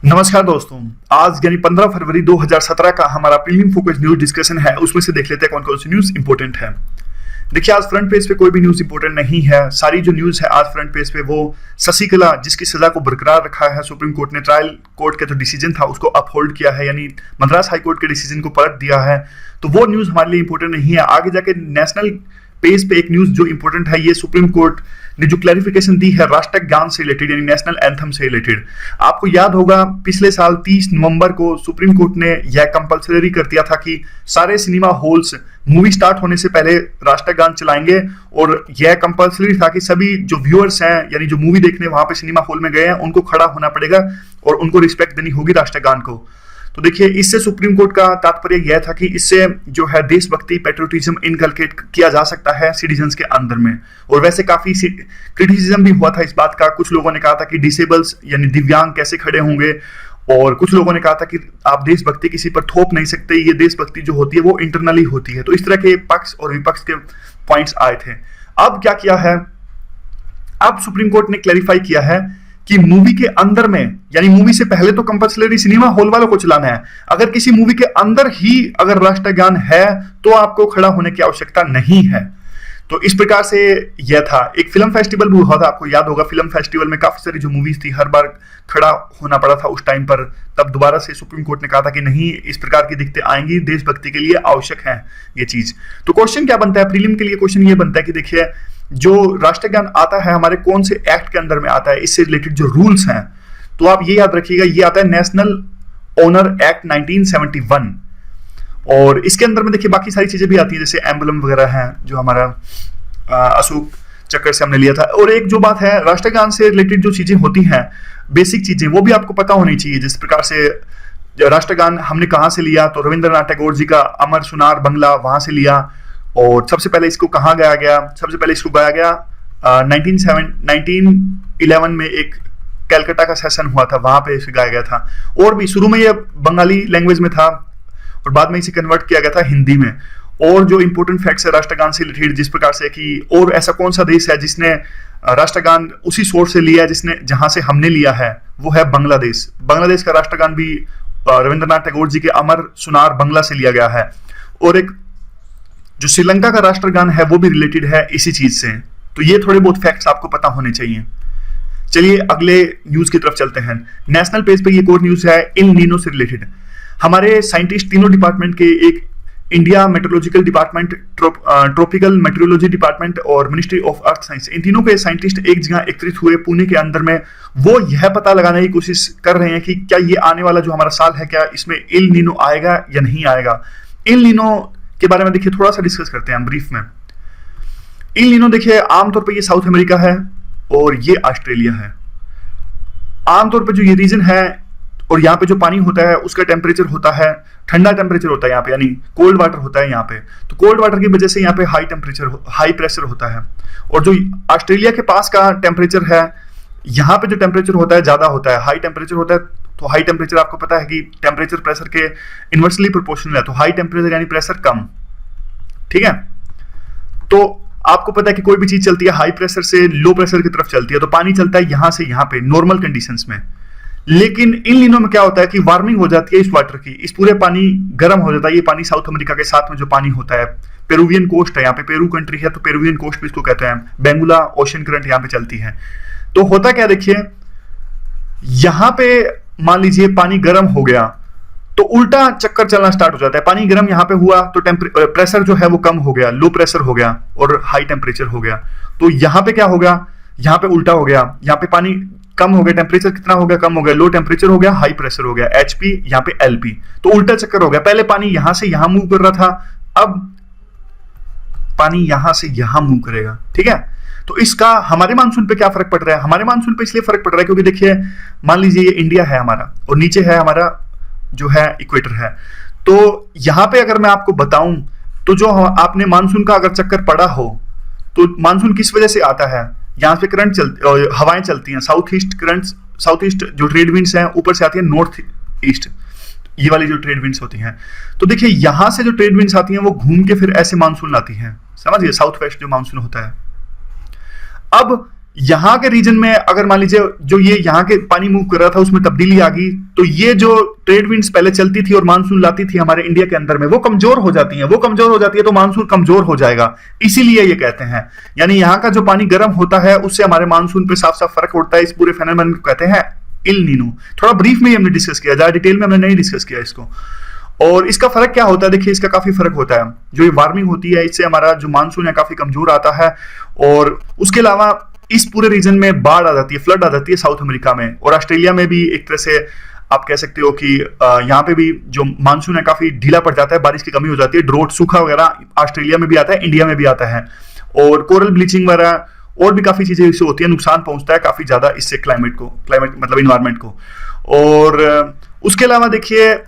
नमस्कार दोस्तों। आज यानी 15 फरवरी 2017 का हमारा प्रीलिम फोकस न्यूज डिस्कशन है। उसमें से देख लेते हैं कौन कौन सी न्यूज इंपॉर्टेंट है। देखिए, आज फ्रंट पेज पे कोई भी न्यूज इंपॉर्टेंट नहीं है। सारी जो न्यूज है आज फ्रंट पेज पे वो शशिकला जिसकी सजा को बरकरार रखा है, सुप्रीम कोर्ट ने ट्रायल कोर्ट का जो डिसीजन था उसको अपहोल्ड किया है, यानी मद्रास हाई कोर्ट के डिसीजन को पलट दिया है। तो वो न्यूज हमारे लिए इंपॉर्टेंट नहीं है। आगे जाके नेशनल पेज पे एक न्यूज जो इंपॉर्टेंट है, ये सुप्रीम कोर्ट ने जो क्लैरिफिकेशन दी है राष्ट्रगान से रिलेटेड, यानी नेशनल एंथम से रिलेटेड। आपको याद होगा पिछले साल 30 नवंबर को सुप्रीम कोर्ट ने यह कंपलसरी कर दिया था कि सारे सिनेमा हॉल्स मूवी स्टार्ट होने से पहले राष्ट्रगान चलाएंगे, और यह कंपलसरी था कि सभी जो व्यूअर्स हैं यानी जो मूवी देखने वहां पे सिनेमा हॉल में गए हैं उनको खड़ा होना पड़ेगा और उनको रिस्पेक्ट देनी होगी राष्ट्रगान को। तो देखिए, इससे सुप्रीम कोर्ट का तात्पर्य यह था कि इससे जो है देशभक्ति पैट्रियोटिज्म इनकलकेट किया जा सकता है सिटीजन्स के अंदर में। और वैसे काफी क्रिटिसिज्म भी हुआ था इस बात का। कुछ लोगों ने कहा था कि डिसेबल्स यानी दिव्यांग कैसे खड़े होंगे, और कुछ लोगों ने कहा था कि आप देशभक्ति किसी पर थोप नहीं सकते, ये देशभक्ति जो होती है वो इंटरनली होती है। तो इस तरह के पक्ष और विपक्ष के पॉइंट्स आए थे। अब क्या किया है, अब सुप्रीम कोर्ट ने क्लैरिफाई किया है कि मूवी के अंदर में, यानी मूवी से पहले तो कंपल्सरी सिनेमा हॉल वालों को चलाना है, अगर किसी मूवी के अंदर ही अगर राष्ट्रगान है तो आपको खड़ा होने की आवश्यकता नहीं है। तो इस प्रकार से यह था। एक फिल्म फेस्टिवल भी हुआ था, आपको याद होगा। फिल्म फेस्टिवल में काफी सारी जो मूवीज थी हर बार खड़ा होना पड़ा था उस टाइम पर। तब दोबारा से सुप्रीम कोर्ट ने कहा था कि नहीं, इस प्रकार की दिक्कतें आएंगी, देशभक्ति के लिए आवश्यक है ये चीज। तो क्वेश्चन क्या बनता है प्रीलिम के लिए? क्वेश्चन ये बनता है कि देखिए, जो राष्ट्रगान आता है हमारे कौन से एक्ट के अंदर में आता है, इससे रिलेटेड जो रूल्स हैं, तो आप ये याद रखिएगा, ये आता है नेशनल ऑनर एक्ट 1971। और इसके अंदर में देखिए बाकी सारी चीजें भी आती हैं, जैसे एम्बलम वगैरह हैं जो हमारा अशोक चक्र से हमने लिया था। और एक जो बात है, राष्ट्रगान से रिलेटेड जो चीजें होती हैं, बेसिक चीजें, वो भी आपको पता होनी चाहिए। जिस प्रकार से राष्ट्रगान हमने कहां से लिया, तो रविंद्रनाथ टैगोर जी का अमर सुनार बंगला वहां से लिया। और सबसे पहले इसको कहाँ गाया गया? सबसे पहले इसको गाया गया 1911 में एक कैलकाटा का सेशन हुआ था, वहां पे इसे गाया गया था। और भी शुरू में ये बंगाली लैंग्वेज में था और बाद में इसे कन्वर्ट किया गया था हिंदी में। और जो इंपॉर्टेंट फैक्ट्स है राष्ट्रगान से रिलेटेड, जिस प्रकार से कि और ऐसा कौन सा देश है जिसने राष्ट्रगान उसी सोर्स से लिया है जिसने जहां से हमने लिया है, वो है बांग्लादेश। बांग्लादेश का राष्ट्रगान भी रविंद्रनाथ टैगोर जी के अमर सुनार बंगला से लिया गया है। और एक जो श्रीलंका का राष्ट्रगान है वो भी रिलेटेड है इसी चीज से। तो ये थोड़े बहुत फैक्ट्स आपको पता होने चाहिए। चलिए अगले न्यूज की तरफ चलते हैं। नेशनल पेज पे ये एक और न्यूज है इल नीनो से रिलेटेड। हमारे साइंटिस्ट तीनों डिपार्टमेंट के, एक India meteorological department, tropical meteorology department और मिनिस्ट्री ऑफ अर्थ साइंस, इन तीनों के साइंटिस्ट एक जगह एकत्रित हुए पुणे के अंदर में। वो यह पता लगाने की कोशिश कर रहे हैं कि क्या ये आने वाला जो हमारा साल है, क्या इसमें इल नीनो आएगा या नहीं आएगा। इल नीनो के बारे में देखिए थोड़ा सा डिस्कस करते हैं हम ब्रीफ में। इल नीनो देखिए आमतौर पे ये साउथ अमेरिका है और ये ऑस्ट्रेलिया है। आमतौर पे जो ये रीजन है और यहाँ पे जो पानी होता है उसका टेम्परेचर होता है, ठंडा टेम्परेचर होता है यहाँ पे, यानी कोल्ड वाटर होता है यहाँ पे। तो कोल्ड वाटर की वजह से यहाँ पे हाई प्रेशर होता है। और जो ऑस्ट्रेलिया के पास का टेम्परेचर है, यहाँ पे जो टेम्परेचर होता है ज्यादा होता है, हाई टेम्परेचर होता है। तो हाई टेम्परेचर आपको पता है कि टेम्परेचर प्रेशर के इनवर्सली प्रोपोर्शनल है। तो हाई टेम्परेचर यानी प्रेशर कम, ठीक है। तो आपको पता है कि कोई भी चीज चलती है हाई प्रेशर से लो प्रेशर की तरफ चलती है। तो पानी चलता है यहां से यहां पे नॉर्मल कंडीशंस में। लेकिन इन नीनो में क्या होता है कि वार्मिंग हो जाती है इस वाटर की, इस पूरे पानी गर्म हो जाता है। ये पानी साउथ अमेरिका के साथ में जो पानी होता है, पेरुवियन कोस्ट है, यहाँ पे पेरू कंट्री है तो पेरुवियन कोस्ट भी इसको कहते हैं। बेंगुला ओशन करंट यहाँ पे चलती है। तो होता क्या, देखिए यहां पे मान लीजिए पानी गर्म हो गया तो उल्टा चक्कर चलना स्टार्ट हो जाता है। पानी गर्म यहाँ पे हुआ तो प्रेशर जो है वो कम हो गया, लो प्रेशर हो गया और हाई टेम्परेचर हो गया। तो यहाँ पे क्या हो गया, यहाँ पे उल्टा हो गया। यहाँ पे पानी कम हो गया, टेम्परेचर कितना हो गया, कम हो गया, लो टेम्परेचर हो गया, हाई प्रेशर हो गया, HP यहाँ पे LP। तो उल्टा चक्कर हो गया। पहले पानी यहां से यहां मूव कर रहा था, अब पानी यहां से यहां मूव करेगा, ठीक है। तो इसका हमारे मानसून पे क्या फर्क पड़ रहा है? हमारे मानसून पे इसलिए फर्क पड़ रहा है क्योंकि देखिए मान लीजिए ये इंडिया है हमारा और नीचे है हमारा जो है इक्वेटर है। तो यहां पे अगर मैं आपको बताऊं तो जो आपने मानसून का अगर चक्कर पड़ा हो तो मानसून किस वजह से आता है? यहां पे करंट चलती, हवाएं चलती हैं, south east current, south east जो ट्रेड विंड्स हैं ऊपर से आती है नॉर्थ ईस्ट, ये वाली जो ट्रेड विंड्स होती हैं। तो देखिए यहां से जो ट्रेड विंड्स आती हैं वो घूम के फिर ऐसे मानसून लाती हैं, समझिए साउथ वेस्ट जो मानसून होता है। अब यहाँ के रीजन में अगर मान लीजिए जो ये यहाँ के पानी मूव कर रहा था उसमें तब्दीली आ गई, तो ये जो ट्रेड विंड्स पहले चलती थी और मानसून लाती थी हमारे इंडिया के अंदर में, वो कमजोर हो जाती है, तो मानसून कमजोर हो जाएगा। इसीलिए ये कहते हैं, यानी यहाँ का जो पानी गर्म होता है उससे हमारे मानसून पे साफ साफ फर्क पड़ता है। इस पूरे फेनोमेनन को कहते हैं इल नीनो। थोड़ा ब्रीफ में ही हमने डिस्कस किया, ज्यादा डिटेल में हमने नहीं डिस्कस किया इसको। और इसका फर्क क्या होता है, देखिए इसका काफी फर्क होता है। जो ये वार्मिंग होती है इससे हमारा जो मानसून है काफी कमजोर आता है, और उसके अलावा इस पूरे रीजन में बाढ़ आ जाती है, फ्लड आ जाती है साउथ अमेरिका में, और ऑस्ट्रेलिया में भी एक तरह से आप कह सकते हो कि यहाँ पे भी जो मानसून है काफी ढीला पड़ जाता है, बारिश की कमी हो जाती है, ड्रोट सूखा वगैरह ऑस्ट्रेलिया में भी आता है, इंडिया में भी आता है, और कोरल ब्लीचिंग वगैरह और भी काफी चीजें इससे होती है, नुकसान पहुंचता है काफी ज्यादा इससे क्लाइमेट मतलब इन्वायरमेंट को। और उसके अलावा देखिए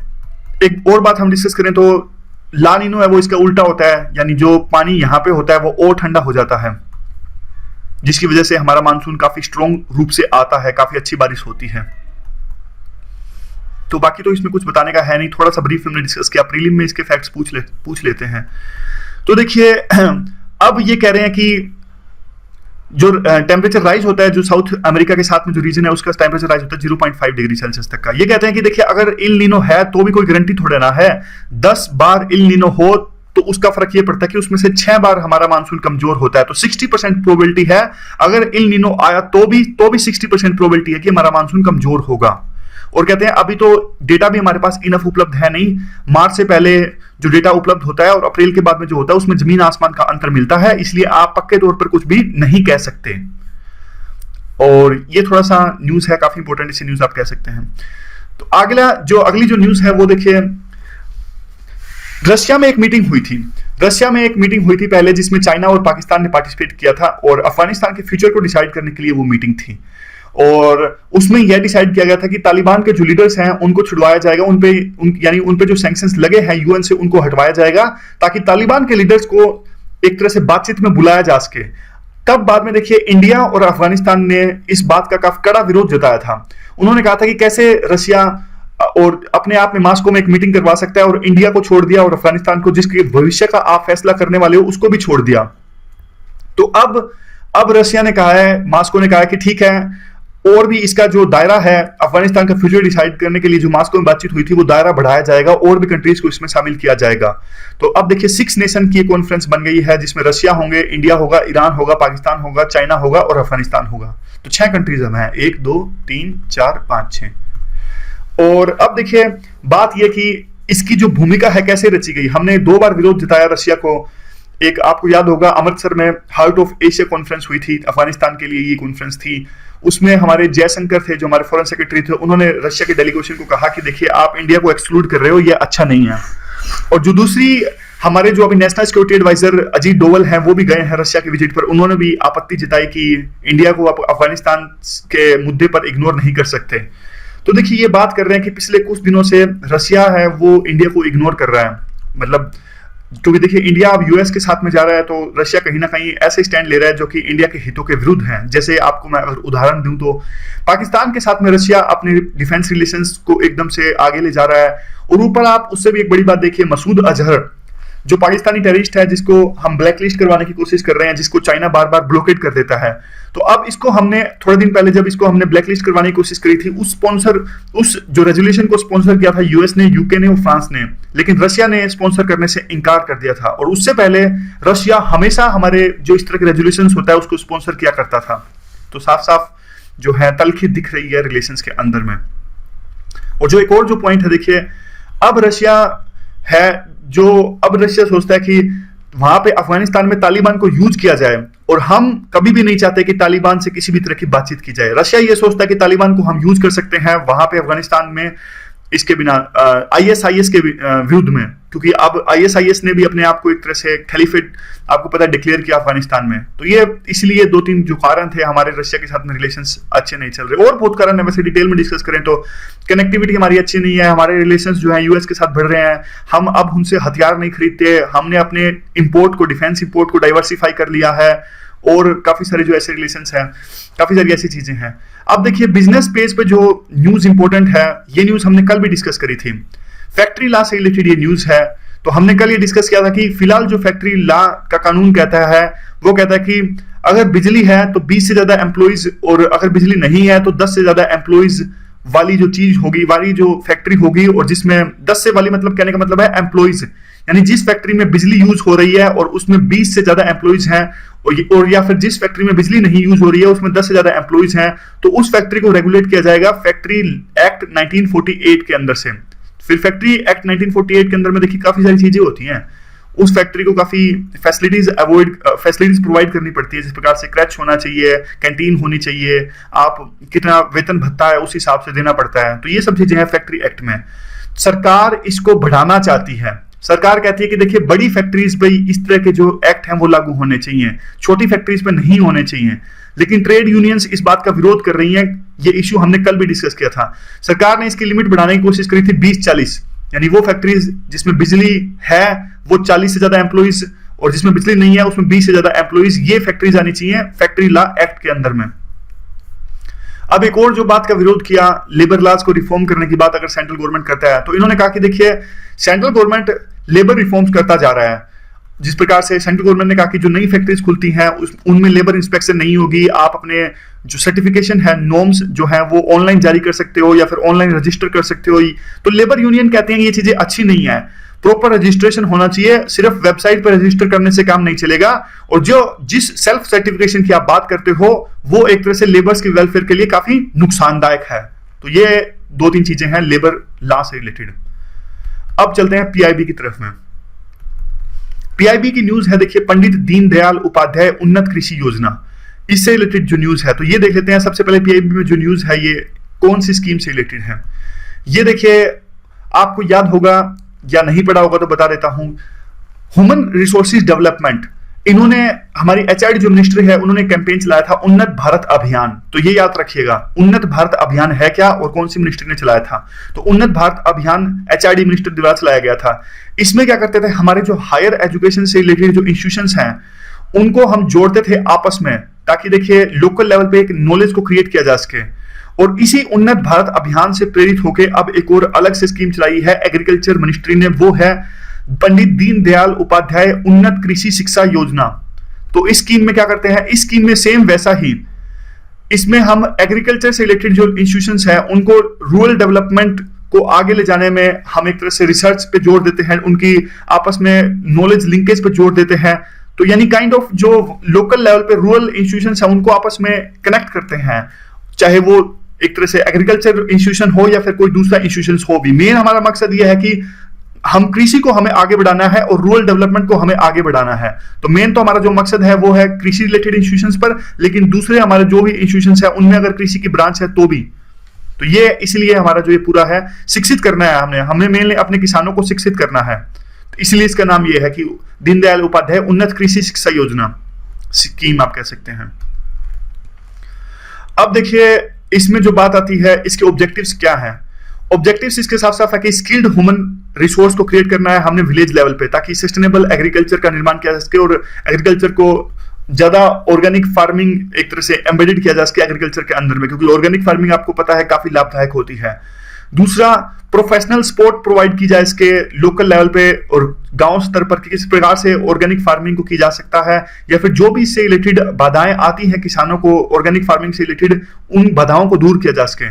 एक और बात हम डिस्कस करें तो ला नीनो है वो इसका उल्टा होता है, यानी जो पानी यहाँ पे होता है वो और ठंडा हो जाता है, जिसकी वजह से हमारा मानसून काफी स्ट्रॉन्ग रूप से आता है, काफी अच्छी बारिश होती है। तो बाकी तो इसमें कुछ बताने का है नहीं, थोड़ा सा ब्रीफ हमने डिस्कस किया, प्रीलिम में इसके फैक्ट्स पूछ लेते हैं। तो देखिए अब ये कह रहे हैं कि जो टेम्परेचर राइज होता है, जो साउथ अमेरिका के साथ में जो रीजन है उसका टेम्परेचर राइज होता है 0.5 डिग्री सेल्सियस तक का। ये कहते हैं कि देखिए अगर इल नीनो है तो भी कोई गारंटी थोड़े ना है, 10 बार इल नीनो हो तो उसका फर्क ये पड़ता है कि उसमें से 6 बार हमारा मानसून कमजोर होता है, तो 60% प्रोबेबिलिटी है अगर इल नीनो आया तो भी 60% प्रोबेबिलिटी है कि हमारा मानसून कमजोर होगा। और कहते हैं अभी तो डेटा भी हमारे पास इनफ उपलब्ध है नहीं, मार्च से पहले जो डेटा उपलब्ध होता है और अप्रैल के बाद में जो होता है उसमें जमीन आसमान का अंतर मिलता है, इसलिए आप पक्के तौर पर कुछ भी नहीं कह सकते। और ये थोड़ा सा न्यूज है काफी इंपॉर्टेंट, इसे न्यूज आप कह सकते हैं। तो अगली जो न्यूज है वो देखिए, रशिया में एक मीटिंग हुई थी पहले, जिसमें चाइना और पाकिस्तान ने पार्टिसिपेट किया था, और अफगानिस्तान के फ्यूचर को डिसाइड करने के लिए वो मीटिंग थी। और उसमें यह डिसाइड किया गया था कि तालिबान के जो लीडर्स हैं उनको छुड़वाया जाएगा, यानी उन पे जो सैंक्शंस लगे हैं यूएन से उनको हटवाया जाएगा, ताकि तालिबान के लीडर्स को एक तरह से बातचीत में बुलाया जा सके। तब बाद में देखिए इंडिया और अफगानिस्तान ने इस बात का काफी कड़ा विरोध जताया था। उन्होंने कहा था कि कैसे रशिया और अपने आप में मॉस्को में एक मीटिंग करवा सकता है, और इंडिया को छोड़ दिया और अफगानिस्तान को, जिसके भविष्य का आप फैसला करने वाले हो, उसको भी छोड़ दिया। तो अब रशिया ने कहा है, मॉस्को ने कहा है कि ठीक है, और भी इसका जो दायरा है अफगानिस्तान का फ्यूचर डिसाइड करने के लिए जो मॉस्को में बातचीत हुई थी वो दायरा बढ़ाया जाएगा, और भी कंट्रीज को इसमें शामिल किया जाएगा। तो अब देखिए 6 नेशन की कॉन्फ्रेंस बन गई है, जिसमें रशिया होंगे, इंडिया होगा, ईरान होगा, पाकिस्तान होगा, चाइना होगा और अफगानिस्तान होगा। तो 6 कंट्रीज हम हैं, 1 2 3 4 5 6। और अब देखिए बात यह कि इसकी जो भूमिका है कैसे रची गई। हमने 2 बार विरोध जताया रशिया को। एक आपको याद होगा अमृतसर में हार्ट ऑफ एशिया कॉन्फ्रेंस हुई थी, अफगानिस्तान के लिए ये कॉन्फ्रेंस थी। उसमें हमारे जयशंकर थे जो हमारे फॉरेन सेक्रेटरी थे, उन्होंने रशिया के डेलीगेशन को कहा कि देखिए आप इंडिया को एक्सक्लूड कर रहे हो, ये अच्छा नहीं है। और जो दूसरी हमारे जो अभी national security advisor Ajit Doval हैं वो भी गए हैं रशिया की विजिट पर, उन्होंने भी आपत्ति जताई कि इंडिया को आप अफगानिस्तान के मुद्दे पर इग्नोर नहीं कर सकते। तो देखिए ये बात कर रहे हैं कि पिछले कुछ दिनों से रशिया है वो इंडिया को इग्नोर कर रहा है, मतलब क्योंकि देखिए इंडिया अब यूएस के साथ में जा रहा है, तो रशिया कहीं ना कहीं ऐसे स्टैंड ले रहा है जो कि इंडिया के हितों के विरुद्ध हैं। जैसे आपको मैं अगर उदाहरण दूं तो पाकिस्तान के साथ में रशिया अपने डिफेंस रिलेशंस को एकदम से आगे ले जा रहा है, और ऊपर आप उससे भी एक बड़ी बात देखिए, मसूद अजहर जो पाकिस्तानी टेररिस्ट है जिसको हम ब्लैकलिस्ट करवाने की कोशिश कर रहे हैं, जिसको चाइना बार बार ब्लॉकेट कर देता है, तो अब इसको हमने थोड़े दिन पहले जब इसको हमने ब्लैकलिस्ट करवाने की कोशिश करी थी, उस जो रेजोल्यूशन को स्पॉन्सर किया था यूएस ने, यूके ने और फ्रांस ने, लेकिन रशिया ने स्पॉन्सर करने से इनकार कर दिया था। और उससे पहले रशिया हमेशा हमारे जो इस तरह के रेजोल्यूशन होता है उसको स्पॉन्सर किया करता था। तो साफ साफ जो है तलखी दिख रही है रिलेशंस के अंदर में। और जो एक और जो पॉइंट है देखिए, अब रशिया सोचता है कि वहां पे अफगानिस्तान में तालिबान को यूज किया जाए, और हम कभी भी नहीं चाहते कि तालिबान से किसी भी तरह की बातचीत की जाए। रशिया ये सोचता है कि तालिबान को हम यूज कर सकते हैं वहां पे अफगानिस्तान में, इसके बिना आईएसआईएस के विरुद्ध में, क्योंकि अब आईएसआईएस ने भी अपने आप को एक तरह से खलीफेट आपको पता है डिक्लेयर किया अफगानिस्तान में। तो ये इसलिए 2-3 जो कारण थे हमारे रशिया के साथ में रिलेशंस अच्छे नहीं चल रहे, और बहुत कारण है, वैसे डिटेल में डिस्कस करें तो कनेक्टिविटी हमारी अच्छी नहीं है, हमारे रिलेशंस जो है यूएस के साथ बढ़ रहे हैं, हम अब उनसे हथियार नहीं खरीदते, हमने अपने इंपोर्ट को, डिफेंस इंपोर्ट को डाइवर्सिफाई कर लिया है, और काफी सारे जो ऐसे रिलेशंस हैं, काफी सारी ऐसी चीजें हैं। अब देखिए बिजनेस पेज पे जो न्यूज इंपॉर्टेंट है, ये न्यूज हमने कल भी डिस्कस करी थी, फैक्ट्री लॉ से रिलेटेड ये न्यूज है। तो हमने कल ये डिस्कस किया था कि फिलहाल जो फैक्ट्री लॉ का कानून कहता है वो कहता है कि अगर बिजली है तो 20 से ज्यादा एम्प्लॉइज, और अगर बिजली नहीं है तो 10 से ज्यादा एम्प्लॉइज वाली जो चीज होगी, वाली जो फैक्ट्री होगी, और जिसमें 10 से वाली मतलब कहने का मतलब है एम्प्लॉइज, यानी जिस फैक्ट्री में बिजली यूज हो रही है और उसमें 20 से ज्यादा एम्प्लॉइज हैं, और या फिर जिस फैक्ट्री में बिजली नहीं यूज हो रही है उसमें 10 से ज्यादा एम्प्लॉइज हैं, तो उस फैक्ट्री को रेगुलेट किया जाएगा फैक्ट्री एक्ट 1948 के अंदर से। फिर फैक्ट्री एक्ट 1948 के अंदर में देखिए काफी सारी चीजें होती हैं, उस फैक्ट्री को काफी फैसिलिटीज प्रोवाइड करनी पड़ती है, जिस प्रकार से क्रैच होना चाहिए, कैंटीन होनी चाहिए, आप कितना वेतन भत्ता है उस हिसाब से देना पड़ता है। तो ये सब चीजें हैं फैक्ट्री एक्ट में। सरकार इसको बढ़ाना चाहती है, सरकार कहती है कि देखिए बड़ी फैक्ट्रीज पे इस तरह के जो एक्ट हैं वो लागू होने चाहिए, छोटी फैक्ट्रीज पे नहीं होने चाहिए। लेकिन ट्रेड यूनियंस इस बात का विरोध कर रही हैं। ये इश्यू हमने कल भी डिस्कस किया था। सरकार ने इसकी लिमिट बढ़ाने की कोशिश करी थी 20-40, यानी वो फैक्ट्रीज जिसमें बिजली है वो 40 से ज्यादा एम्प्लॉइज, और जिसमें बिजली नहीं है उसमें 20 से ज्यादा एम्प्लॉइज, ये फैक्ट्रीज आनी चाहिए फैक्ट्री लॉ एक्ट के अंदर में। अब एक और जो बात का विरोध किया, लेबर लॉज को रिफॉर्म करने की बात अगर सेंट्रल गवर्नमेंट करता है तो इन्होंने कहा कि देखिए सेंट्रल गवर्नमेंट लेबर रिफॉर्म्स करता जा रहा है। जिस प्रकार से सेंट्रल गवर्नमेंट ने कहा कि जो नई फैक्ट्रीज खुलती हैं उनमें लेबर इंस्पेक्शन नहीं होगी, आप अपने जो सर्टिफिकेशन है, नॉर्म्स जो है वो ऑनलाइन जारी कर सकते हो या फिर ऑनलाइन रजिस्टर कर सकते हो। तो लेबर यूनियन कहते हैं ये चीजें अच्छी नहीं है, प्रॉपर रजिस्ट्रेशन होना चाहिए, सिर्फ वेबसाइट पर रजिस्टर करने से काम नहीं चलेगा। और जो जिस सेल्फ सर्टिफिकेशन की आप बात करते हो वो एक तरह से लेबर्स के वेलफेयर के लिए काफी नुकसानदायक है। तो ये 2-3 चीजें हैं लेबर लॉ से रिलेटेड। अब चलते हैं पीआईबी की तरफ में। पीआईबी की न्यूज है, देखिए पंडित दीनदयाल उपाध्याय उन्नत कृषि योजना, इससे रिलेटेड जो न्यूज है तो ये देख लेते हैं। सबसे पहले पीआईबी में जो न्यूज है ये कौन सी स्कीम से रिलेटेड है, ये देखिए आपको याद होगा या नहीं पढ़ा होगा तो बता देता हूं। ह्यूमन रिसोर्सेज डेवलपमेंट, इन्होंने हमारी एचआरडी जो मिनिस्ट्री है उन्होंने कैंपेन चलाया था उन्नत भारत अभियान। तो ये याद रखिएगा उन्नत भारत अभियान है क्या और कौन सी मिनिस्ट्री ने चलाया था। तो उन्नत भारत अभियान एचआरडी मिनिस्ट्री द्वारा चलाया गया था। इसमें क्या करते थे, हमारे जो हायर एजुकेशन से रिलेटेड जो इंस्टीट्यूशंस हैं उनको हम जोड़ते थे आपस में, ताकि देखिए लोकल लेवल पे एक नॉलेज को क्रिएट किया जा सके। और इसी उन्नत भारत अभियान से प्रेरित होकर अब एक और अलग से स्कीम चलाई है एग्रीकल्चर मिनिस्ट्री ने, वो है पंडित दीनदयाल उपाध्याय उन्नत कृषि शिक्षा योजना। तो इस स्कीम में क्या करते हैं, इस स्कीम में सेम वैसा ही, इसमें हम एग्रीकल्चर से रिलेटेड जो इंस्टीट्यूशंस हैं उनको रूरल डेवलपमेंट को आगे ले जाने में हम एक तरह से रिसर्च पे जोर देते हैं, उनकी आपस में नॉलेज लिंकेज पे जोर देते हैं। तो यानी काइंड ऑफ जो लोकल लेवल पे रूरल इंस्टीट्यूशंस हैं उनको आपस में कनेक्ट करते हैं, चाहे वो एक तरह से एग्रीकल्चर इंस्टीट्यूशन हो या फिर कोई दूसरा इंस्टीट्यूशन हो भी। मेन हमारा मकसद यह है कि हम कृषि को हमें आगे बढ़ाना है और रूरल डेवलपमेंट को हमें आगे बढ़ाना है। तो मेन तो हमारा जो मकसद है वो है कृषि रिलेटेड इंस्टीट्यूशंस पर, लेकिन दूसरे हमारे जो भी इंस्टीट्यूशंस है उनमें अगर कृषि की ब्रांच है तो भी। तो ये इसलिए हमारा जो ये पूरा है शिक्षित करना है, हमें मेनली अपने किसानों को शिक्षित करना है। तो इसलिए इसका नाम ये है कि दीनदयाल उपाध्याय उन्नत कृषि शिक्षा योजना स्कीम आप कह सकते हैं। अब देखिए इसमें जो बात आती है इसके ऑब्जेक्टिव्स क्या हैं। ऑब्जेक्टिव्स इसके साफ साफ है कि स्किल्ड ह्यूमन रिसोर्स को क्रिएट करना है हमने विलेज लेवल पे, ताकि सस्टेनेबल एग्रीकल्चर का निर्माण किया जा सके और एग्रीकल्चर को ज्यादा ऑर्गेनिक फार्मिंग एक तरह से एम्बेडेड किया जा सके एग्रीकल्चर के अंदर में, क्योंकि ऑर्गेनिक फार्मिंग आपको पता है काफी लाभदायक होती है। दूसरा, प्रोफेशनल सपोर्ट प्रोवाइड की जाए इसके लोकल लेवल पे और गांव स्तर पर किस प्रकार से ऑर्गेनिक फार्मिंग को की जा सकता है, या फिर जो भी इससे रिलेटेड बाधाएं आती हैं किसानों को ऑर्गेनिक फार्मिंग से रिलेटेड, उन बाधाओं को दूर किया जा सके।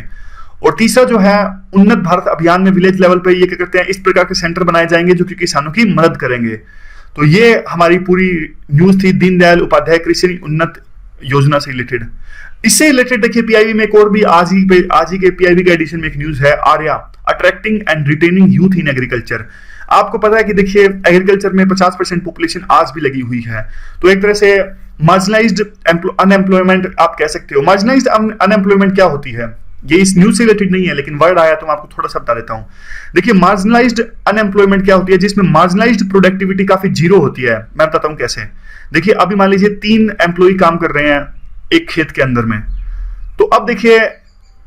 और तीसरा जो है उन्नत भारत अभियान में विलेज लेवल पे ये क्या करते हैं, इस प्रकार के सेंटर बनाए जाएंगे जो कि किसानों की मदद करेंगे। तो ये हमारी पूरी न्यूज थी दीनदयाल उपाध्याय कृषि उन्नत योजना से रिलेटेड। इससे रिलेटेड देखिए पीआईबी में एक और भी आज ही के पीआईबी के एडिशन में एक न्यूज है, Arya attracting and retaining youth in agriculture. आपको पता है कि देखिए एग्रीकल्चर में 50% पॉपुलेशन आज भी लगी हुई है। तो एक तरह से मार्जिनलाइज्ड अनएम्प्लॉयमेंट आप कह सकते हो। मार्जिनलाइज्ड अनएम्प्लॉयमेंट क्या होती है, ये इस न्यूज से रिलेटेड नहीं है लेकिन वर्ड आया तो मैं आपको थोड़ा सा बता देता हूं। देखिए मार्जिनलाइज्ड अनएम्प्लॉयमेंट क्या होती है, जिसमें मार्जिनलाइज्ड प्रोडक्टिविटी काफी जीरो होती है। मैं बताता हूं कैसे। देखिए अभी मान लीजिए 3 एम्प्लॉय काम कर रहे हैं एक खेत के अंदर में, तो अब देखिए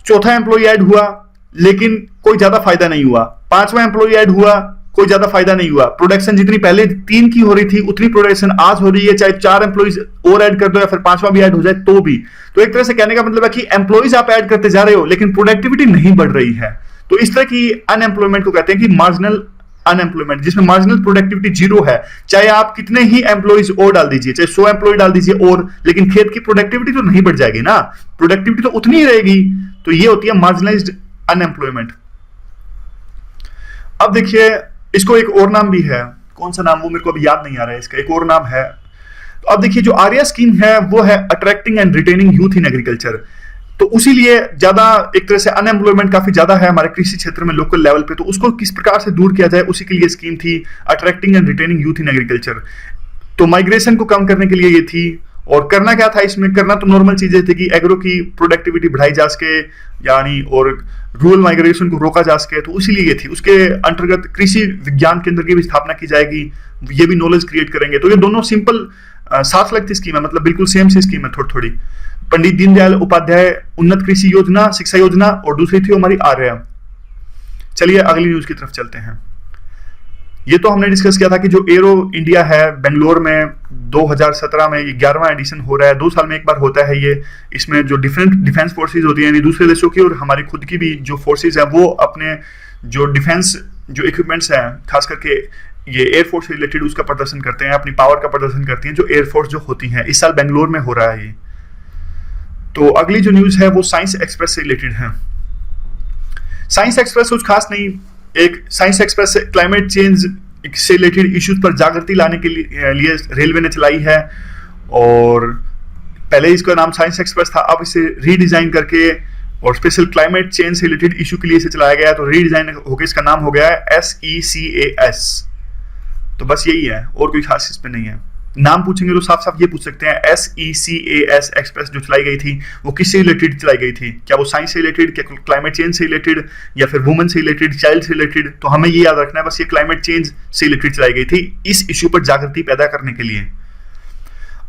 चौथा एम्प्लॉय ऐड हुआ लेकिन कोई ज्यादा फायदा नहीं हुआ, 5वां एम्प्लॉय ऐड हुआ कोई ज्यादा फायदा नहीं हुआ। प्रोडक्शन जितनी पहले 3 की हो रही थी उतनी प्रोडक्शन आज हो रही है, चाहे 4 एम्प्लॉइज और ऐड कर दो या फिर 5वां भी ऐड हो जाए तो भी। तो एक तरह से कहने का मतलब है कि एम्प्लॉइज आप ऐड करते जा रहे हो लेकिन प्रोडक्टिविटी नहीं बढ़ रही है। तो इस तरह की अनएम्प्लॉयमेंट को कहते हैं कि मार्जिनल अनएम्प्लॉयमेंट, जिसमें मार्जिनल प्रोडक्टिविटी जीरो है। चाहे आप कितने ही एम्प्लॉइज और डाल दीजिए, चाहे 100 एम्प्लॉय डाल दीजिए और, लेकिन खेत की प्रोडक्टिविटी तो नहीं बढ़ जाएगी ना, प्रोडक्टिविटी तो उतनी ही रहेगी। तो ये होती है मार्जिनलाइज्ड अनएम्प्लॉयमेंट। अब देखिए इसको एक और नाम भी है, कौन सा नाम वो मेरे को अभी याद नहीं आ रहा है, इसका एक और नाम है। तो अब देखिए जो आर्या स्कीम है वो है attracting and retaining youth in agriculture. तो उसी लिए ज्यादा एक तरह से अनएम्प्लॉयमेंट काफी ज्यादा है हमारे कृषि क्षेत्र में लोकल लेवल पे, तो उसको किस प्रकार से दूर किया जाए उसी के लिए स्कीम थी attracting and retaining youth in agriculture. तो माइग्रेशन को कम करने के लिए ये थी। और करना क्या था इसमें, करना तो नॉर्मल चीजें थी कि एग्रो की प्रोडक्टिविटी बढ़ाई जा सके यानी, और रूरल माइग्रेशन को रोका जा सके, तो इसीलिए ये थी। उसके अंतर्गत कृषि विज्ञान केंद्र की भी स्थापना की जाएगी, ये भी नॉलेज क्रिएट करेंगे। तो ये दोनों सिंपल साथ लगती स्कीम है, मतलब बिल्कुल सेम सी स्कीम है थोड़ी थोड़ी। पंडित दीनदयाल उपाध्याय उन्नत कृषि योजना, शिक्षा योजना, और दूसरी थी हमारी आर्या। चलिए अगली न्यूज की तरफ चलते हैं। ये तो हमने डिस्कस किया था कि जो एरो इंडिया है बेंगलोर में 2017 में 11वां एडिशन हो रहा है, 2 साल में एक बार होता है ये। इसमें जो डिफरेंट डिफेंस फोर्सेज होती हैं यानी दूसरे देशों की और हमारी खुद की भी जो फोर्सेज है वो अपने जो डिफेंस जो इक्विपमेंट्स हैं, खास करके ये एयरफोर्स से रिलेटेड उसका प्रदर्शन करते हैं, अपनी पावर का प्रदर्शन करती हैं जो एयरफोर्स जो होती हैं। इस साल बेंगलोर में हो रहा है ये। तो अगली जो न्यूज है वो साइंस एक्सप्रेस से रिलेटेड है। साइंस एक्सप्रेस कुछ खास नहीं, एक साइंस एक्सप्रेस क्लाइमेट चेंज से रिलेटेड इश्यूज पर जागृति लाने के लिए रेलवे ने चलाई है। और पहले इसका नाम साइंस एक्सप्रेस था, अब इसे रीडिजाइन करके और स्पेशल क्लाइमेट चेंज से रिलेटेड इशू के लिए इसे चलाया गया है। तो रीडिजाइन होकर इसका नाम हो गया है SECAS। तो बस यही है, और कोई खास इसमें नहीं है। नाम पूछेंगे तो साफ साफ ये पूछ सकते हैं SECAS एक्सप्रेस जो चलाई गई थी वो किससे रिलेटेड चलाई गई थी, क्या वो साइंस से रिलेटेड, क्या क्लाइमेट चेंज से रिलेटेड, या फिर वुमेन से रिलेटेड, चाइल्ड से रिलेटेड। तो हमें ये याद रखना है बस ये क्लाइमेट चेंज से रिलेटेड चलाई गई थी, इस इश्यू पर जागृति पैदा करने के लिए।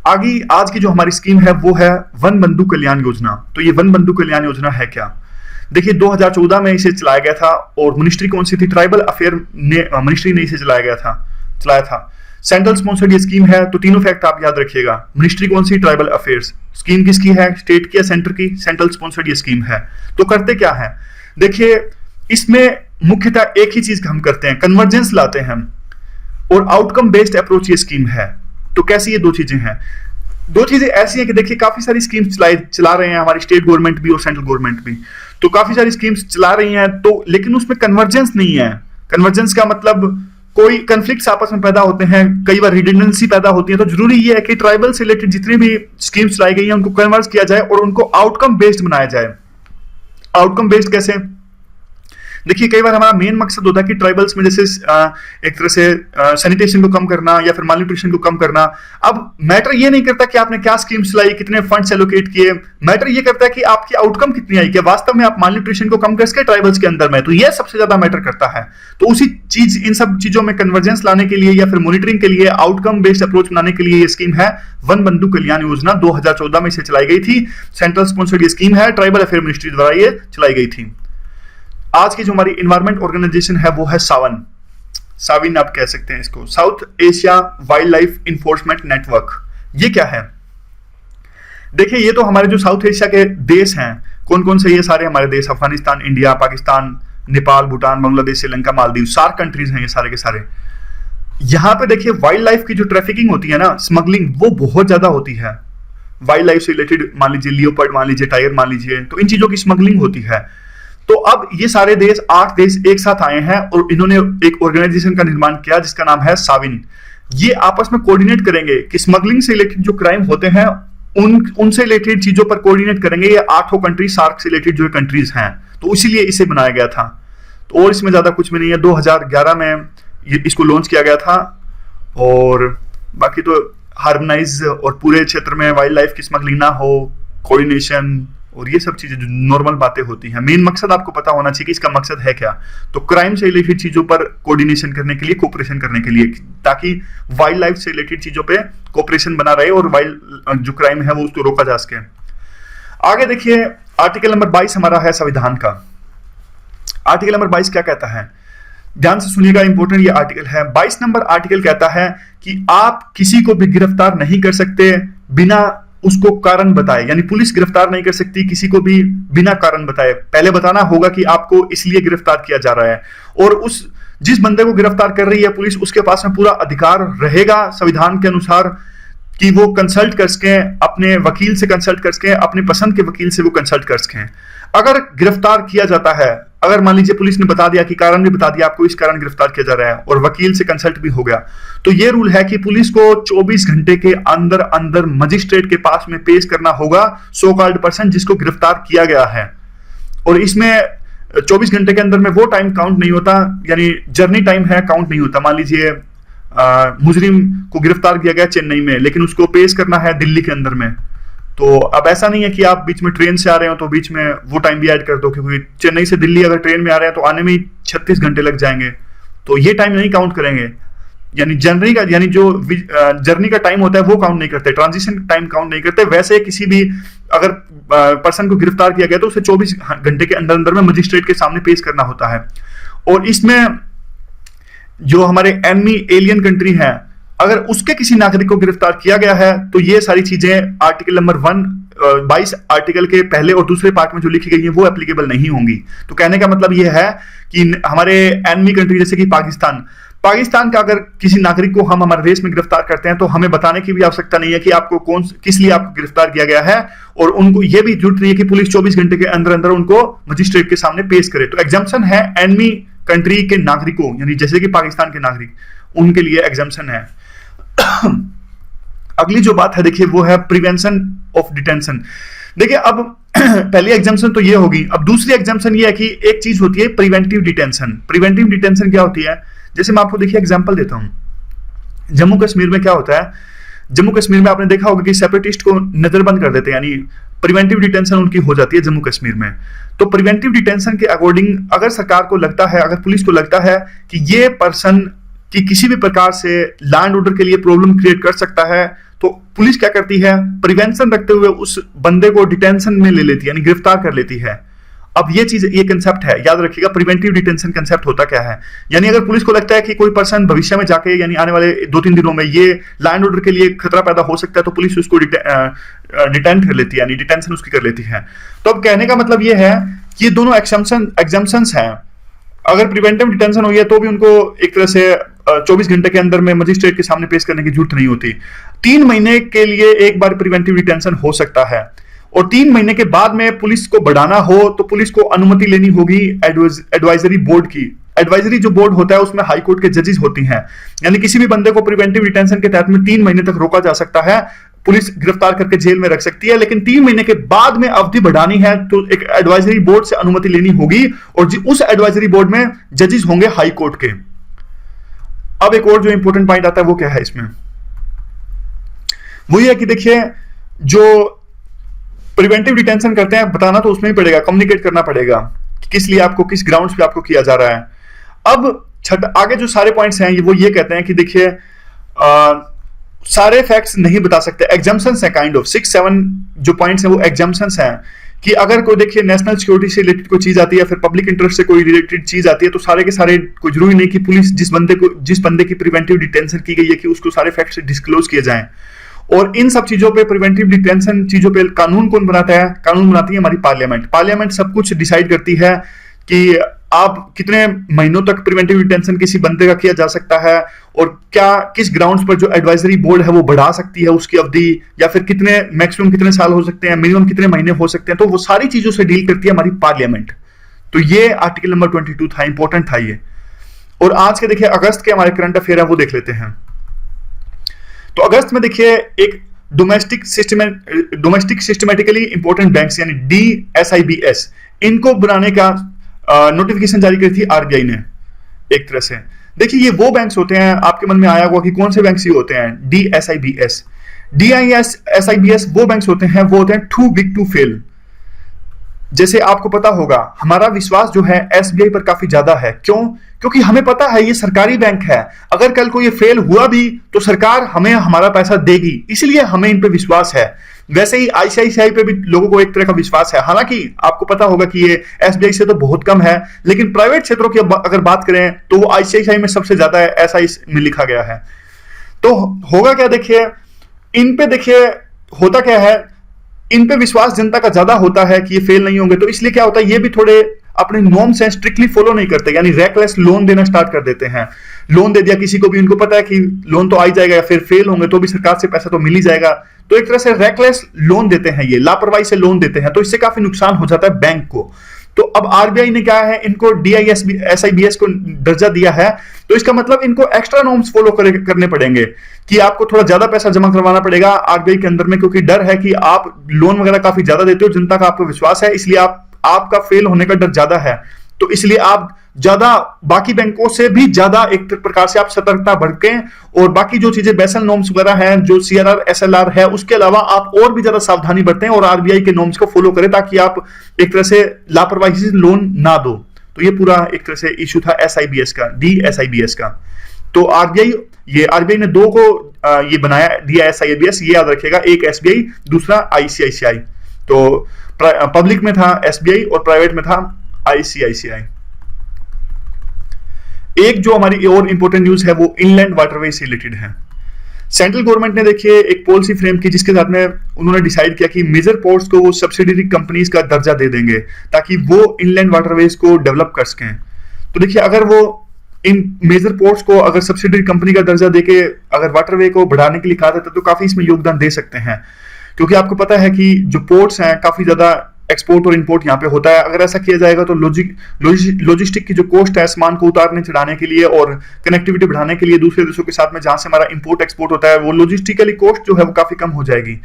आगे आज की जो हमारी स्कीम है वो है वन बंधु कल्याण योजना। तो ये वन बंधु कल्याण योजना है क्या, देखिए 2014 में इसे चलाया गया था और मिनिस्ट्री कौन सी थी, ट्राइबल अफेयर ने मिनिस्ट्री ने इसे चलाया था। सेंट्रल स्पॉन्सर्ड ये स्कीम है। तो तीनों फैक्ट आप याद रखिएगा, मिनिस्ट्री कौन सी, ट्राइबल अफेयर्स। स्कीम किसकी है, स्टेट की या सेंटर की, सेंट्रल स्पॉन्सर्ड ये स्कीम है। तो करते क्या है, देखिए इसमें मुख्यतः एक ही चीज हम करते हैं, कन्वर्जेंस लाते हैं और आउटकम बेस्ड अप्रोच ये स्कीम है। तो कैसी ये दो चीजें हैं, दो चीजें ऐसी हैं कि देखिए काफी सारी स्कीम्स चला रहे हैं हमारी स्टेट गवर्नमेंट भी और सेंट्रल गवर्नमेंट भी, तो काफी सारी स्कीम्स चला रही हैं, तो लेकिन उसमें कन्वर्जेंस नहीं है। कन्वर्जेंस का मतलब कोई कन्फ्लिक्ट्स आपस में पैदा होते हैं, कई बार रिडंडेंसी पैदा होती है। तो जरूरी ये है कि ट्राइबल से रिलेटेड जितनी भी स्कीम्स लाई गई हैं उनको कन्वर्ज किया जाए और उनको आउटकम बेस्ड बनाया जाए। आउटकम बेस्ड कैसे, देखिए कई बार हमारा मेन मकसद होता है कि ट्राइबल्स में जैसे एक तरह से सैनिटेशन को कम करना या फिर मालन्यूट्रिशन को कम करना। अब मैटर ये नहीं करता कि आपने क्या स्कीम्स चलाई, कितने फंड्स एलोकेट किए, मैटर ये करता है कि आपकी आउटकम कितनी आई, क्या वास्तव में आप मालन्यूट्रिशन को कम कर सके ट्राइबल्स के अंदर में। तो ये सबसे ज्यादा मैटर करता है। तो उसी चीज इन सब चीजों में कन्वर्जेंस लाने के लिए या फिर मॉनिटरिंग के लिए आउटकम बेस्ड अप्रोच बनाने के लिए ये स्कीम है वन बंधु कल्याण योजना। 2014 में इसे चलाई गई थी, सेंट्रल स्पॉन्सर्ड ये स्कीम है, ट्राइबल अफेयर मिनिस्ट्री द्वारा ये चलाई गई थी। आज की जो हमारी इन्वायरमेंट ऑर्गेनाइजेशन है वो है साविन आप कह सकते हैं इसको, south Asia wild life enforcement network. ये क्या है, देखिए ये तो हमारे जो साउथ एशिया के देश हैं, कौन कौन से, ये सारे हमारे देश, अफगानिस्तान, इंडिया, पाकिस्तान, नेपाल, भूटान, बांग्लादेश, श्रीलंका, मालदीव, 4 कंट्रीज हैं ये सारे के सारे। यहां पे देखिए वाइल्ड लाइफ की जो ट्रैफिकिंग होती है ना, स्मगलिंग, वो बहुत ज्यादा होती है। वाइल्ड लाइफ से रिलेटेड मान लीजिए लियोपर्ड मान लीजिए, टाइगर मान लीजिए, तो इन चीजों की स्मगलिंग होती है। तो अब ये सारे देश 8 देश एक साथ आए हैं और इन्होंने एक ऑर्गेनाइजेशन का निर्माण किया जिसका नाम है साविन। ये आपस में कोऑर्डिनेट करेंगे कि स्मगलिंग से रिलेटेड जो क्राइम होते हैं उनसे रिलेटेड चीजों पर कोऑर्डिनेट करेंगे। ये 8 कंट्री सार्क से रिलेटेड जो कंट्रीज हैं, तो इसीलिए इसे बनाया गया था। तो और इसमें ज्यादा कुछ भी नहीं है। 2011 में इसको लॉन्च किया गया था और बाकी तो हार्मोनाइज और पूरे क्षेत्र में वाइल्ड लाइफ की स्मगलिंग ना हो, कोऑर्डिनेशन और ये सब चीजें जो नॉर्मल बातें होती हैं। मेन मकसद आपको पता होना चाहिए कि इसका मकसद है क्या, तो क्राइम से रिलेटेड चीजों पर कोऑर्डिनेशन करने के लिए, कोऑपरेशन करने के लिए, ताकि वाइल्ड लाइफ से रिलेटेड चीजों पे कोऑपरेशन बना रहे और वाइल्ड जो क्राइम है वो उसको रोका जा सके। आगे देखिए आर्टिकल नंबर 22 हमारा है संविधान का। आर्टिकल नंबर 22 क्या कहता है, ध्यान से सुनिएगा, इंपॉर्टेंट ये आर्टिकल है। 22 नंबर आर्टिकल कहता है कि आप किसी को भी गिरफ्तार नहीं कर सकते बिना उसको कारण बताए, यानी पुलिस गिरफ्तार नहीं कर सकती किसी को भी बिना कारण बताए। पहले बताना होगा कि आपको इसलिए गिरफ्तार किया जा रहा है और उस जिस बंदे को गिरफ्तार कर रही है पुलिस, उसके पास में पूरा अधिकार रहेगा संविधान के अनुसार कि वो कंसल्ट कर सकें, अपने वकील से कंसल्ट कर सकें, अपने पसंद के वकील से वो कंसल्ट कर सकें। अगर गिरफ्तार किया जाता है, अगर मान लीजिए पुलिस ने बता दिया कि कारण भी बता दिया आपको इस कारण गिरफ्तार किया जा रहा है और वकील से कंसल्ट भी हो गया, तो ये रूल है कि पुलिस को 24 घंटे के अंदर अंदर मजिस्ट्रेट के पास में पेश करना होगा सो कॉल्ड पर्सन जिसको गिरफ्तार किया गया है। और इसमें 24 घंटे के अंदर में वो टाइम काउंट नहीं होता, यानी जर्नी टाइम है काउंट नहीं होता। मान लीजिए मुजरिम को गिरफ्तार किया गया चेन्नई में, लेकिन उसको पेश करना है दिल्ली के अंदर में, तो अब ऐसा नहीं है कि आप बीच में ट्रेन से आ रहे हो तो बीच में वो टाइम भी ऐड कर दो, क्योंकि चेन्नई से दिल्ली अगर ट्रेन में आ रहे हैं तो आने में ही 36 घंटे लग जाएंगे, तो ये टाइम नहीं काउंट करेंगे। यानी जर्नी का, यानी जो जर्नी का टाइम होता है वो काउंट नहीं करते, ट्रांजिशन टाइम काउंट नहीं करते। वैसे किसी भी अगर पर्सन को गिरफ्तार किया गया तो उसे 24 घंटे के अंदर अंदर में मजिस्ट्रेट के सामने पेश करना होता है। और इसमें जो हमारे एनिमी एलियन कंट्री है, अगर उसके किसी नागरिक को गिरफ्तार किया गया है तो ये सारी चीजें आर्टिकल नंबर 22 आर्टिकल के पहले और दूसरे पार्ट में जो लिखी गई है वो एप्लीकेबल नहीं होंगी। तो कहने का मतलब ये है कि हमारे एनिमी कंट्री जैसे कि पाकिस्तान का अगर किसी नागरिक को हम हमारे देश में गिरफ्तार करते हैं तो हमें बताने की भी आवश्यकता नहीं है कि आपको किस लिए आपको गिरफ्तार किया गया है, और उनको यह भी जरूरत नहीं है कि पुलिस 24 घंटे के अंदर अंदर उनको मजिस्ट्रेट के सामने पेश करे। तो एग्जाम्पशन है एनिमी कंट्री के नागरिकों, यानी जैसे कि पाकिस्तान के नागरिक, उनके लिए एग्जाम्पशन है। अगली जो बात है देखिए वो है प्रिवेंशन ऑफ डिटेंशन। देखिए अब पहली एग्जाम्पशन तो ये होगी, अब दूसरी एग्जाम्पशन ये है कि एक चीज होती है प्रिवेंटिव डिटेंशन। प्रिवेंटिव डिटेंशन क्या होती है, जैसे मैं आपको देखिए एग्जांपल देता हूं। जम्मू कश्मीर में क्या होता है, जम्मू कश्मीर में आपने देखा होगा कि सेपरेटिस्ट को नजरबंद कर देते हैं, यानी प्रिवेंटिव डिटेंशन उनकी हो जाती है जम्मू कश्मीर में। तो प्रिवेंटिव डिटेंशन के अकॉर्डिंग अगर सरकार को लगता है, अगर पुलिस को लगता है कि ये पर्सन कि किसी भी प्रकार से लैंड ऑर्डर के लिए प्रॉब्लम क्रिएट कर सकता है, तो पुलिस क्या करती है, प्रिवेंशन रखते हुए उस बंदे को डिटेंशन में ले लेती है, यानी गिरफ्तार कर लेती है। अब ये चीज, ये कंसेप्ट है, याद रखिएगा प्रिवेंटिव डिटेंशन कंसेप्ट होता क्या है। यानी अगर पुलिस को लगता है कि कोई पर्सन भविष्य में जाके, यानी आने वाले 2-3 दिनों में ये लैंड ऑर्डर के लिए खतरा पैदा हो सकता है, तो पुलिस उसको डिटेंट कर लेती है, यानी डिटेंशन उसकी कर लेती है। तो अब कहने का मतलब ये है कि ये दोनों एग्जाम्पशंस हैं। अगर प्रिवेंटिव डिटेंशन हुई है तो भी उनको एक तरह से 24 घंटे के अंदर में मजिस्ट्रेट के सामने पेश करने की जरूरत नहीं होती। 3 महीने के लिए एक बार प्रिवेंटिव डिटेंशन हो सकता है, और 3 महीने के बाद में पुलिस को बढ़ाना हो तो पुलिस को अनुमति लेनी होगी एडवाइजरी बोर्ड की। एडवाइजरी जो बोर्ड होता है उसमें हाई कोर्ट के जजेस होती हैं, यानी किसी भी बंदे को प्रिवेंटिव डिटेंशन के तहत में 3 महीने तक रोका जा सकता है, पुलिस गिरफ्तार करके जेल में रख सकती है। लेकिन 3 महीने के बाद में अवधि बढ़ानी है तो एक एडवाइजरी बोर्ड से अनुमति लेनी होगी, और उस एडवाइजरी बोर्ड में जजेस होंगे हाई कोर्ट के। अब एक और जो इंपॉर्टेंट पॉइंट आता है वो क्या है इसमें, वो ये है कि देखिए जो प्रिवेंटिव डिटेंशन करते हैं बताना तो उसमें ही पड़ेगा, कम्युनिकेट करना पड़ेगा कि किस लिए आपको, किस ग्राउंड्स पे आपको किया जा रहा है। अब आगे जो सारे पॉइंट्स हैं वो ये कहते हैं कि देखिए सारे फैक्ट्स नहीं बता सकते, एग्जाम्पशंस हैं काइंड ऑफ 6-7 जो पॉइंट्स हैं वो एग्जाम्पशंस हैं कि अगर कोई देखिए नेशनल सिक्योरिटी से रिलेटेड कोई चीज आती है, फिर पब्लिक इंटरेस्ट से कोई रिलेटेड चीज आती है, तो सारे के सारे कोई जरूरी नहीं कि पुलिस जिस बंदे की प्रिवेंटिव डिटेंशन की गई है कि उसको सारे फैक्ट्स डिस्क्लोज किए जाएं। और इन सब चीजों पे, प्रिवेंटिव डिटेंशन चीजों पे कानून कौन बनाता है, कानून बनाती है हमारी पार्लियामेंट। पार्लियामेंट सब कुछ डिसाइड करती है कि आप कितने महीनों तक प्रिवेंटिव डिटेंशन किसी बंदे का किया जा सकता है, और क्या किस ग्राउंड्स पर जो एडवाइजरी बोर्ड है वो बढ़ा सकती है उसकी अवधि, या फिर कितने मैक्सिमम कितने साल हो सकते हैं, मिनिमम कितने महीने हो सकते हैं। तो वो सारी चीजों से डील करती है हमारी पार्लियामेंट। तो ये आर्टिकल नंबर 22 था, इंपॉर्टेंट था ये। और आज के देखिए अगस्त के हमारे करंट अफेयर है वो देख लेते हैं। तो अगस्त में देखिए एक डोमेस्टिक सिस्टमेटिकली इंपॉर्टेंट बैंक्स यानी DSIBS, इनको बनाने का नोटिफिकेशन जारी करी थी आरबीआई ने एक तरह से। देखिए ये वो बैंक्स होते हैं, आपके मन में आया होगा कि कौन से बैंक्स ये होते हैं, DSIBS वो बैंक्स होते हैं, वो होते हैं टू बिग टू फेल। जैसे आपको पता होगा हमारा विश्वास जो है SBI पर काफी ज्यादा है, क्यों? क्योंकि हमें पता है ये सरकारी बैंक है, अगर कल को ये फेल हुआ भी तो सरकार हमें हमारा पैसा देगी, इसलिए हमें इन पे विश्वास है। वैसे ही ICICI पे भी लोगों को एक तरह का विश्वास है, हालांकि आपको पता होगा कि ये SBI से तो बहुत कम है, लेकिन प्राइवेट क्षेत्रों की अगर बात करें तो वो ICICI में सबसे ज्यादा है, ऐसा इसमें लिखा गया है। तो होगा क्या, देखिए इन पे देखिए होता क्या है, इन पे विश्वास जनता का ज्यादा होता है कि ये फेल नहीं होंगे, तो इसलिए क्या होता है ये भी थोड़े अपने नॉर्म्स हैं स्ट्रिक्टली फॉलो नहीं करते, यानी रेकलेस लोन देना स्टार्ट कर देते हैं। लोन दे दिया किसी को भी, उनको पता है कि लोन तो आ ही जाएगा, या फिर फेल होंगे तो भी सरकार से पैसा तो मिल ही जाएगा, तो एक तरह से रेकलेस लोन देते हैं, ये लापरवाही से लोन देते हैं, तो इससे काफी नुकसान हो जाता है बैंक को। तो अब आरबीआई ने क्या है, इनको DISBS को दर्जा दिया है, तो इसका मतलब इनको एक्स्ट्रा नॉर्म्स फॉलो करने पड़ेंगे कि आपको थोड़ा ज्यादा पैसा जमा करवाना पड़ेगा आरबीआई के अंदर में, क्योंकि डर है कि आप लोन वगैरह काफी ज्यादा देते हो, जनता का आपको विश्वास है, इसलिए आपका फेल होने का डर ज्यादा है, तो इसलिए आप ज्यादा बाकी बैंकों से भी ज्यादा एक प्रकार से आप सतर्कता बरतें, और बाकी जो चीजें बेसल नॉर्म्स वगैरह हैं, जो CRR SLR है, उसके अलावा आप और भी ज्यादा सावधानी बरतें और आरबीआई के नॉर्म्स को फॉलो करें, ताकि आप एक तरह से लापरवाही से लोन ना दो। तो ये पूरा एक तरह से इशू था SIBS का, DSIBS का। तो आरबीआई ने दो को ये बनाया, DSIBS, ये याद रखिएगा, एक SBI, दूसरा ICICI। तो पब्लिक में था SBI और प्राइवेट में था ICICI। एक जो हमारी और इंपॉर्टेंट न्यूज है वो इनलैंड वाटरवे से रिलेटेड है। सेंट्रल गवर्नमेंट ने देखिए एक पॉलिसी फ्रेम की, जिसके साथ में उन्होंने डिसाइड किया कि मेजर पोर्ट्स को वो सब्सिडियरी कंपनीज का दर्जा दे देंगे, ताकि वो इनलैंड वाटरवेज को डेवलप कर सकें। तो देखिए, अगर वो इन मेजर पोर्ट्स को अगर सब्सिडियरी कंपनी का दर्जा देके अगर वाटरवे को बढ़ाने के लिए कहा जाता है, तो काफी इसमें योगदान दे सकते हैं, क्योंकि आपको पता है कि जो पोर्ट्स हैं काफी ज्यादा एक्सपोर्ट और इंपोर्ट यहाँ पे होता है। अगर ऐसा किया जाएगा तो लॉजिस्टिक की जो कॉस्ट है सामान को उतारने चढ़ाने के लिए और कनेक्टिविटी बढ़ाने के लिए दूसरे देशों के साथ में, जहां से हमारा इंपोर्ट एक्सपोर्ट होता है, वो लॉजिस्टिकली कॉस्ट जो है वो काफी कम हो जाएगी।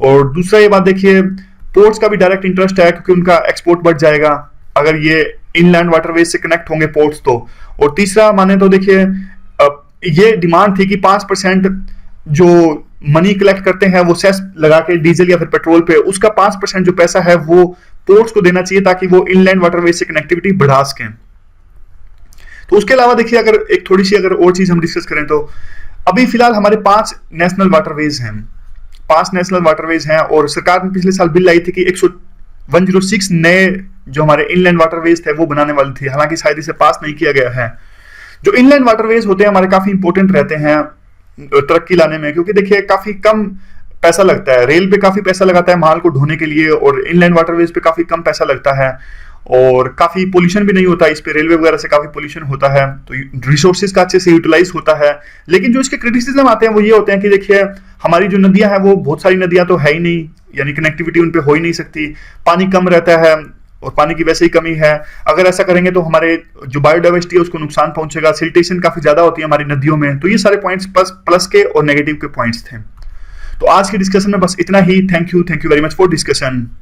और दूसरा ये बात देखिए, पोर्ट्स का भी डायरेक्ट इंटरेस्ट है, क्योंकि उनका एक्सपोर्ट बढ़ जाएगा अगर ये इनलैंड वाटरवेज से कनेक्ट होंगे पोर्ट्स तो। और तीसरा माने तो देखिए, ये डिमांड थी कि 5% जो मनी कलेक्ट करते हैं वो सेस लगा के डीजल या फिर पेट्रोल पे, उसका 5% जो पैसा है वो पोर्ट्स को देना चाहिए, ताकि वो इनलैंड वाटरवेज से कनेक्टिविटी बढ़ा सकें। तो उसके अलावा देखिए, अगर एक थोड़ी सी अगर और चीज हम डिस्कस करें, तो अभी फिलहाल हमारे 5 नेशनल वाटरवेज हैं, 5 नेशनल वाटरवेज हैं, और सरकार ने पिछले साल बिल लाई थी कि 106 नए जो हमारे इनलैंड वाटरवेज थे वो बनाने वाली थी, हालांकि शायद इसे पास नहीं किया गया है। जो इनलैंड वाटरवेज होते हैं हमारे काफी इंपॉर्टेंट रहते हैं तरक्की लाने में, क्योंकि देखिए काफी कम पैसा लगता है, रेल पे काफी पैसा लगाता है माल को ढोने के लिए, और इनलैंड वाटरवेज पे काफी कम पैसा लगता है, और काफी पोल्यूशन भी नहीं होता इस पे, रेलवे वगैरह से काफी पोल्यूशन होता है, तो रिसोर्सेज का अच्छे से यूटिलाइज होता है। लेकिन जो इसके क्रिटिसिज्म आते हैं वो ये होते हैं कि देखिए, हमारी जो नदियां हैं वो बहुत सारी नदियां तो है ही नहीं, यानी कनेक्टिविटी उन पे हो ही नहीं सकती, पानी कम रहता है और पानी की वैसे ही कमी है। अगर ऐसा करेंगे तो हमारे जो बायोडाइवर्सिटी है उसको नुकसान पहुंचेगा, सिल्टेशन काफी ज्यादा होती है हमारी नदियों में। तो ये सारे पॉइंट्स प्लस के और नेगेटिव के पॉइंट्स थे। तो आज के डिस्कशन में बस इतना ही। Thank you very much for discussion.